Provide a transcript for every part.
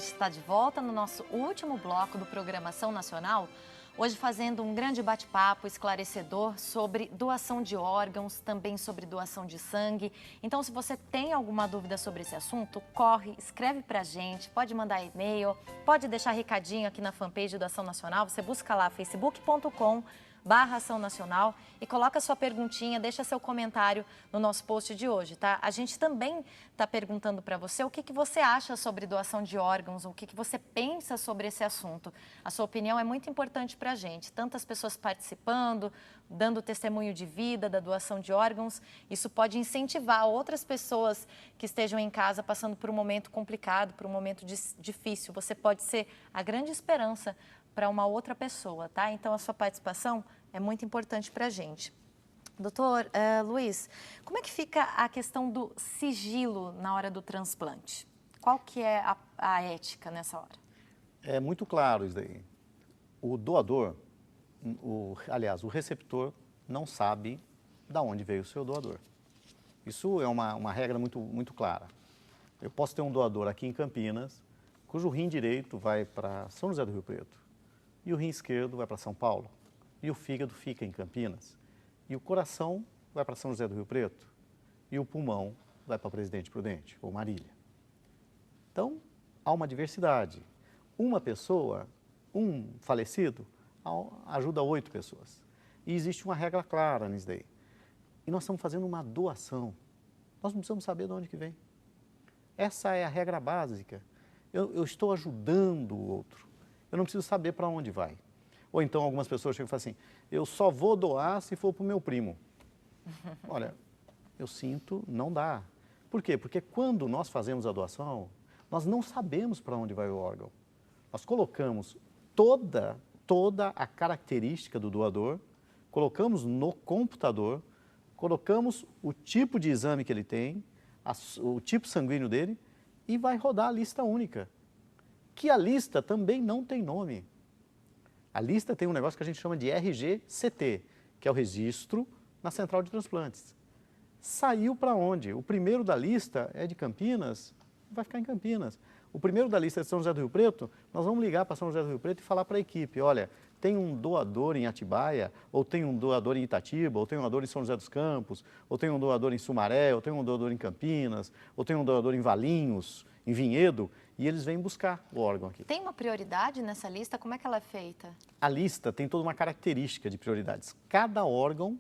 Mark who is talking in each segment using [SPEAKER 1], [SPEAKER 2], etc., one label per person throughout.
[SPEAKER 1] gente está de volta no nosso último bloco do Programação Nacional, hoje fazendo um grande bate-papo esclarecedor sobre doação de órgãos, também sobre doação de sangue. Então, se você tem alguma dúvida sobre esse assunto, corre, escreve pra gente, pode mandar e-mail, pode deixar recadinho aqui na fanpage do Ação Nacional, você busca lá facebook.com/Ação Nacional e coloca sua perguntinha, deixa seu comentário no nosso post de hoje, tá? A gente também está perguntando para você o que você acha sobre doação de órgãos, o que você pensa sobre esse assunto. A sua opinião é muito importante para a gente. Tantas pessoas participando, dando testemunho de vida da doação de órgãos, isso pode incentivar outras pessoas que estejam em casa passando por um momento complicado, por um momento difícil. Você pode ser a grande esperança para uma outra pessoa, tá? Então, a sua participação é muito importante para a gente. Doutor Luiz, como é que fica a questão do sigilo na hora do transplante? Qual que é a ética nessa hora?
[SPEAKER 2] É muito claro isso daí. O doador, aliás, o receptor não sabe de onde veio o seu doador. Isso é uma regra muito clara. Eu posso ter um doador aqui em Campinas, cujo rim direito vai para São José do Rio Preto, e o rim esquerdo vai para São Paulo, e o fígado fica em Campinas, e o coração vai para São José do Rio Preto, e o pulmão vai para Presidente Prudente, ou Marília. Então, há uma diversidade. Uma pessoa, um falecido, ajuda 8 pessoas. E existe uma regra clara nisso daí. E nós estamos fazendo uma doação. Nós não precisamos saber de onde que vem. Essa é a regra básica. Eu estou ajudando o outro. Eu não preciso saber para onde vai. Ou então algumas pessoas chegam e falam assim, eu só vou doar se for para o meu primo. Olha, eu sinto, não dá. Por quê? Porque quando nós fazemos a doação, nós não sabemos para onde vai o órgão. Nós colocamos toda a característica do doador, colocamos no computador, colocamos o tipo de exame que ele tem, o tipo sanguíneo dele, e vai rodar a lista única. Que a lista também não tem nome. A lista tem um negócio que a gente chama de RGCT, que é o registro na central de transplantes. Saiu para onde? O primeiro da lista é de Campinas, vai ficar em Campinas. O primeiro da lista é de São José do Rio Preto, nós vamos ligar para São José do Rio Preto e falar para a equipe, olha, tem um doador em Atibaia, ou tem um doador em Itatiba, ou tem um doador em São José dos Campos, ou tem um doador em Sumaré, ou tem um doador em Campinas, ou tem um doador em Valinhos, em Vinhedo, e eles vêm buscar o órgão aqui.
[SPEAKER 1] Tem uma prioridade nessa lista? Como é que ela é feita?
[SPEAKER 2] A lista tem toda uma característica de prioridades. Cada órgão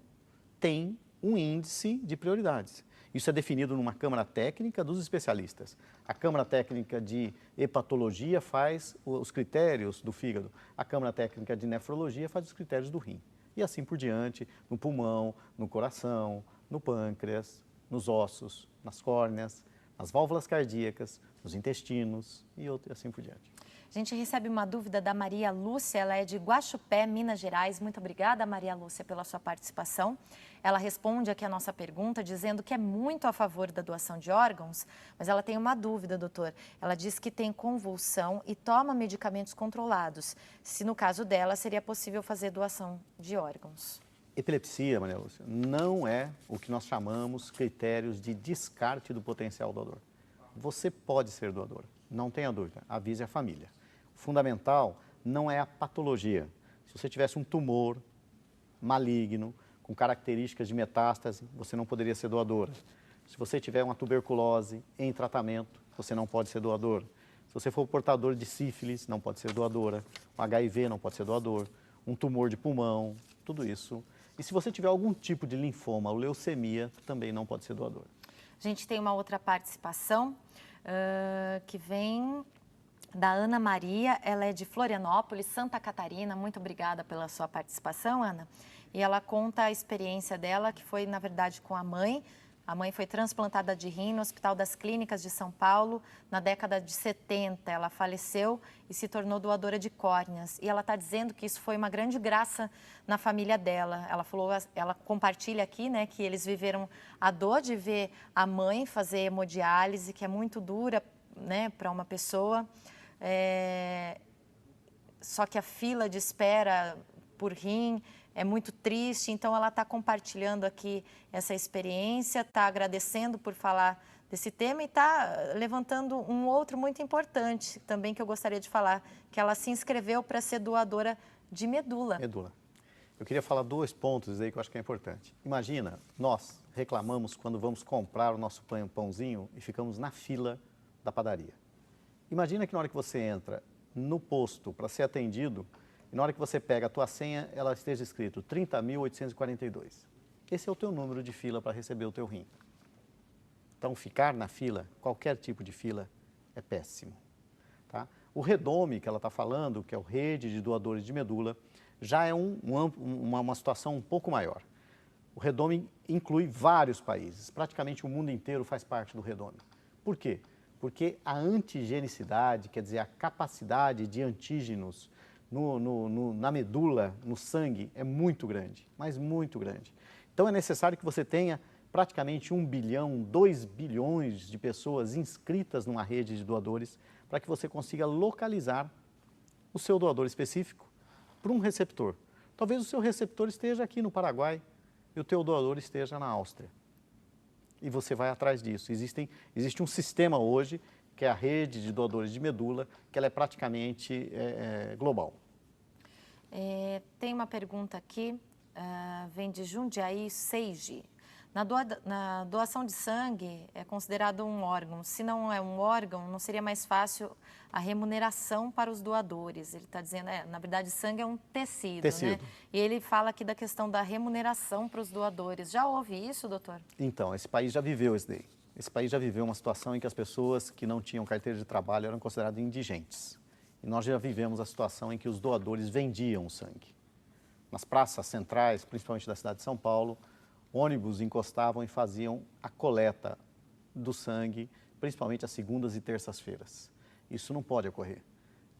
[SPEAKER 2] tem um índice de prioridades. Isso é definido numa Câmara Técnica dos especialistas. A Câmara Técnica de Hepatologia faz os critérios do fígado. A Câmara Técnica de Nefrologia faz os critérios do rim. E assim por diante, no pulmão, no coração, no pâncreas, nos ossos, nas córneas, nas válvulas cardíacas, nos intestinos e assim por diante.
[SPEAKER 1] A gente recebe uma dúvida da Maria Lúcia, ela é de Guaxupé, Minas Gerais. Muito obrigada, Maria Lúcia, pela sua participação. Ela responde aqui a nossa pergunta, dizendo que é muito a favor da doação de órgãos, mas ela tem uma dúvida, doutor. Ela diz que tem convulsão e toma medicamentos controlados. Se no caso dela, seria possível fazer doação de órgãos.
[SPEAKER 2] Epilepsia, Maria Lúcia, não é o que nós chamamos critérios de descarte do potencial doador. Você pode ser doador, não tenha dúvida, avise a família. Fundamental não é a patologia. Se você tivesse um tumor maligno, com características de metástase, você não poderia ser doadora. Se você tiver uma tuberculose em tratamento, você não pode ser doador. Se você for portador de sífilis, não pode ser doadora. Um HIV não pode ser doador. Um tumor de pulmão, tudo isso. E se você tiver algum tipo de linfoma ou leucemia, também não pode ser doador.
[SPEAKER 1] A gente tem uma outra participação que vem da Ana Maria, ela é de Florianópolis, Santa Catarina. Muito obrigada pela sua participação, Ana. E ela conta a experiência dela, que foi, na verdade, com a mãe. A mãe foi transplantada de rim no Hospital das Clínicas de São Paulo na década de 70. Ela faleceu e se tornou doadora de córneas. E ela está dizendo que isso foi uma grande graça na família dela. Ela falou, ela compartilha aqui, né, que eles viveram a dor de ver a mãe fazer hemodiálise, que é muito dura, né, para uma pessoa. Só que a fila de espera por rim é muito triste, então ela está compartilhando aqui essa experiência, está agradecendo por falar desse tema e está levantando um outro muito importante também que eu gostaria de falar, que ela se inscreveu para ser doadora de medula.
[SPEAKER 2] Medula. Eu queria falar 2 pontos aí que eu acho que é importante. Imagina, nós reclamamos quando vamos comprar o nosso pãozinho e ficamos na fila da padaria. Imagina que na hora que você entra no posto para ser atendido, e na hora que você pega a tua senha, ela esteja escrito 30.842. Esse é o teu número de fila para receber o teu rim. Então, ficar na fila, qualquer tipo de fila, é péssimo. Tá? O Redome, que ela está falando, que é o Rede de Doadores de Medula, já é uma situação um pouco maior. O Redome inclui vários países, praticamente o mundo inteiro faz parte do Redome. Por quê? Porque a antigenicidade, quer dizer, a capacidade de antígenos na medula, no sangue, é muito grande, mas muito grande. Então é necessário que você tenha praticamente 1 bilhão, 2 bilhões de pessoas inscritas numa rede de doadores para que você consiga localizar o seu doador específico para um receptor. Talvez o seu receptor esteja aqui no Paraguai e o teu doador esteja na Áustria. E você vai atrás disso. Existe um sistema hoje, que é a rede de doadores de medula, que ela é praticamente global.
[SPEAKER 1] Tem uma pergunta aqui, vem de Jundiaí, Seiji. Na doação de sangue é considerado um órgão. Se não é um órgão, não seria mais fácil a remuneração para os doadores? Ele está dizendo, na verdade, sangue é um tecido, né? E ele fala aqui da questão da remuneração para os doadores. Já houve isso, doutor?
[SPEAKER 2] Então, esse país já viveu isso daí. Esse país já viveu uma situação em que as pessoas que não tinham carteira de trabalho eram consideradas indigentes. E nós já vivemos a situação em que os doadores vendiam o sangue. Nas praças centrais, principalmente da cidade de São Paulo, ônibus encostavam e faziam a coleta do sangue, principalmente às segundas e terças-feiras. Isso não pode ocorrer.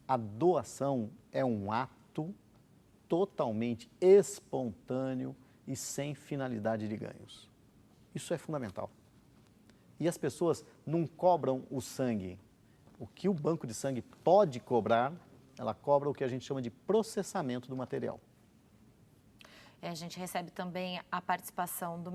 [SPEAKER 2] A doação é um ato totalmente espontâneo e sem finalidade de ganhos. Isso é fundamental. E as pessoas não cobram o sangue. O que o banco de sangue pode cobrar, ela cobra o que a gente chama de processamento do material.
[SPEAKER 1] A gente recebe também a participação do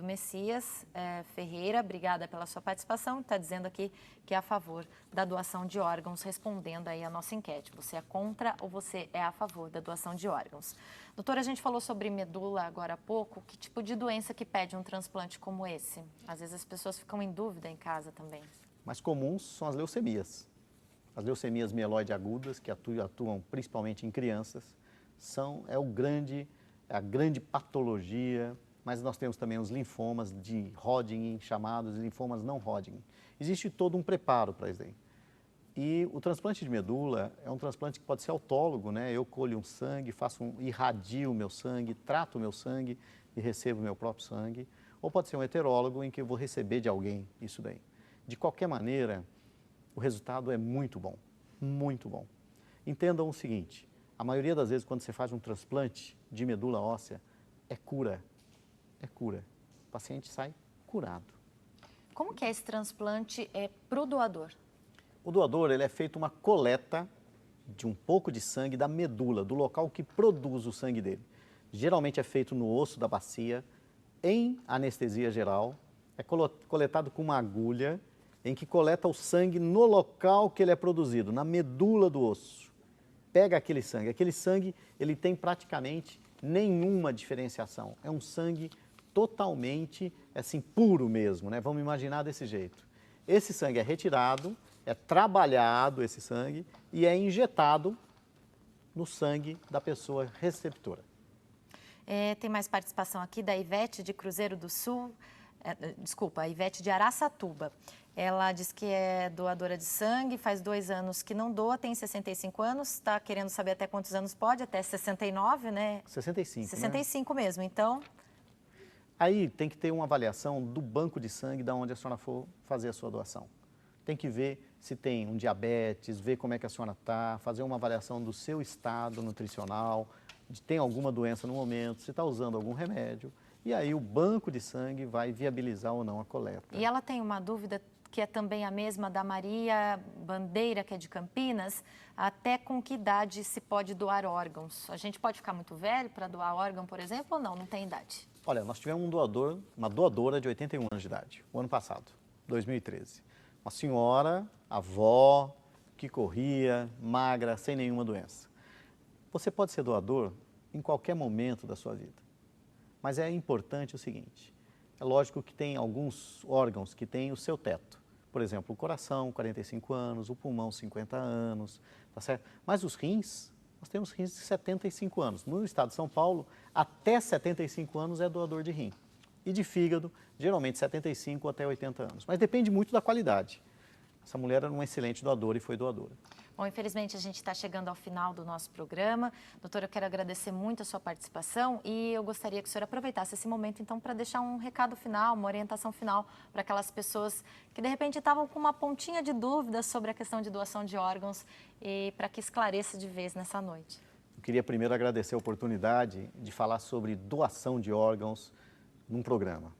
[SPEAKER 1] Messias Ferreira. Obrigada pela sua participação. Está dizendo aqui que é a favor da doação de órgãos, respondendo aí a nossa enquete. Você é contra ou você é a favor da doação de órgãos? Doutora, a gente falou sobre medula agora há pouco. Que tipo de doença que pede um transplante como esse? Às vezes as pessoas ficam em dúvida em casa também.
[SPEAKER 2] Mais comuns são as leucemias. As leucemias mieloide agudas, que atuam principalmente em crianças, a grande patologia, mas nós temos também os linfomas de Hodgkin, chamados linfomas não Hodgkin. Existe todo um preparo para isso aí. E o transplante de medula é um transplante que pode ser autólogo, né? Eu colho um sangue, irradio o meu sangue, trato o meu sangue e recebo o meu próprio sangue. Ou pode ser um heterólogo em que eu vou receber de alguém isso daí. De qualquer maneira, o resultado é muito bom, muito bom. Entendam o seguinte, a maioria das vezes quando você faz um transplante de medula óssea, é cura. O paciente sai curado.
[SPEAKER 1] Como que é esse transplante para o doador?
[SPEAKER 2] O doador, ele é feito uma coleta de um pouco de sangue da medula, do local que produz o sangue dele. Geralmente é feito no osso da bacia, em anestesia geral, é coletado com uma agulha, em que coleta o sangue no local que ele é produzido, na medula do osso. Pega aquele sangue ele tem praticamente nenhuma diferenciação. É um sangue totalmente, assim, puro mesmo, né? Vamos imaginar desse jeito. Esse sangue é retirado, é trabalhado esse sangue e é injetado no sangue da pessoa receptora.
[SPEAKER 1] Tem mais participação aqui da Ivete de Cruzeiro do Sul, a Ivete de Araçatuba. Ela diz que é doadora de sangue, faz 2 anos que não doa, tem 65 anos, está querendo saber até quantos anos pode, até 69, né?
[SPEAKER 2] 65,
[SPEAKER 1] 65 né? Mesmo, então...
[SPEAKER 2] Aí tem que ter uma avaliação do banco de sangue da onde a senhora for fazer a sua doação. Tem que ver se tem um diabetes, ver como é que a senhora está, fazer uma avaliação do seu estado nutricional, de tem alguma doença no momento, se está usando algum remédio. E aí o banco de sangue vai viabilizar ou não a coleta.
[SPEAKER 1] E ela tem uma dúvida que é também a mesma da Maria Bandeira, que é de Campinas, até com que idade se pode doar órgãos? A gente pode ficar muito velho para doar órgão, por exemplo, ou não? Não tem idade?
[SPEAKER 2] Olha, nós tivemos uma doadora de 81 anos de idade, o ano passado. 2013. Uma senhora, avó, que corria, magra, sem nenhuma doença. Você pode ser doador em qualquer momento da sua vida. Mas é importante o seguinte, é lógico que tem alguns órgãos que têm o seu teto. Por exemplo, o coração, 45 anos, o pulmão, 50 anos, tá certo? Mas os rins, nós temos rins de 75 anos. No estado de São Paulo, até 75 anos é doador de rim. E de fígado, geralmente 75 até 80 anos. Mas depende muito da qualidade. Essa mulher era uma excelente doadora e foi doadora.
[SPEAKER 1] Bom, infelizmente a gente está chegando ao final do nosso programa. Doutora, eu quero agradecer muito a sua participação e eu gostaria que o senhor aproveitasse esse momento, então, para deixar um recado final, uma orientação final para aquelas pessoas que, de repente, estavam com uma pontinha de dúvida sobre a questão de doação de órgãos e para que esclareça de vez nessa noite.
[SPEAKER 2] Eu queria primeiro agradecer a oportunidade de falar sobre doação de órgãos num programa.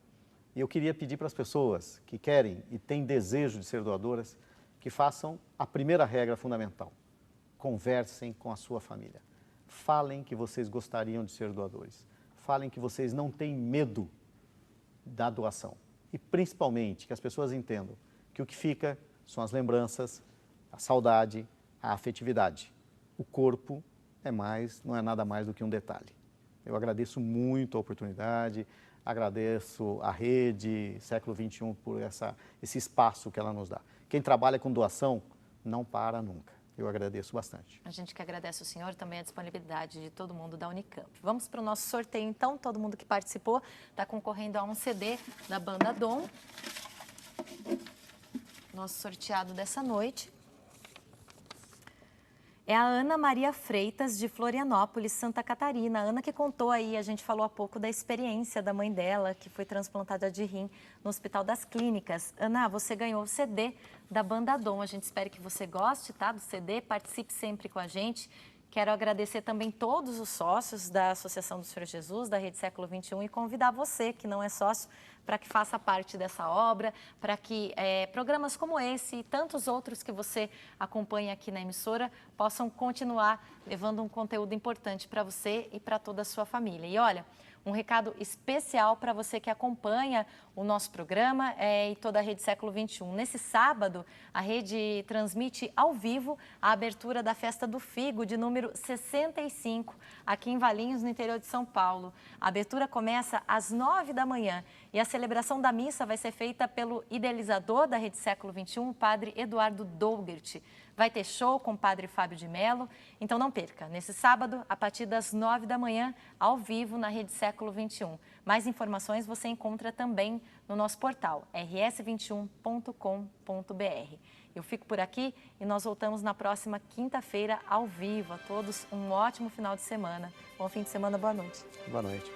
[SPEAKER 2] E eu queria pedir para as pessoas que querem e têm desejo de ser doadoras, que façam a primeira regra fundamental. Conversem com a sua família. Falem que vocês gostariam de ser doadores. Falem que vocês não têm medo da doação. E principalmente que as pessoas entendam que o que fica são as lembranças, a saudade, a afetividade. O corpo não é nada mais do que um detalhe. Eu agradeço muito a oportunidade, agradeço a Rede Século XXI por esse espaço que ela nos dá. Quem trabalha com doação não para nunca. Eu agradeço bastante.
[SPEAKER 1] A gente que agradece o senhor também a disponibilidade de todo mundo da Unicamp. Vamos para o nosso sorteio, então. Todo mundo que participou está concorrendo a um CD da banda Dom. Nosso sorteado dessa noite é a Ana Maria Freitas, de Florianópolis, Santa Catarina. A Ana que contou aí, a gente falou há pouco da experiência da mãe dela, que foi transplantada de rim no Hospital das Clínicas. Ana, você ganhou o CD da banda Dom. A gente espera que você goste, tá, do CD, participe sempre com a gente. Quero agradecer também todos os sócios da Associação do Senhor Jesus, da Rede Século XXI, e convidar você, que não é sócio, para que faça parte dessa obra, para que programas como esse e tantos outros que você acompanha aqui na emissora possam continuar levando um conteúdo importante para você e para toda a sua família. E olha, um recado especial para você que acompanha o nosso programa e toda a Rede Século XXI. Nesse sábado, a rede transmite ao vivo a abertura da Festa do Figo, de número 65, aqui em Valinhos, no interior de São Paulo. A abertura começa às 9 da manhã e a celebração da missa vai ser feita pelo idealizador da Rede Século XXI, o padre Eduardo Dougert. Vai ter show com o padre Fábio de Mello, então não perca. Nesse sábado, a partir das 9 da manhã, ao vivo na Rede Século XXI. Mais informações você encontra também no nosso portal, rs21.com.br. Eu fico por aqui e nós voltamos na próxima quinta-feira ao vivo. A todos um ótimo final de semana. Bom fim de semana, boa noite.
[SPEAKER 2] Boa noite.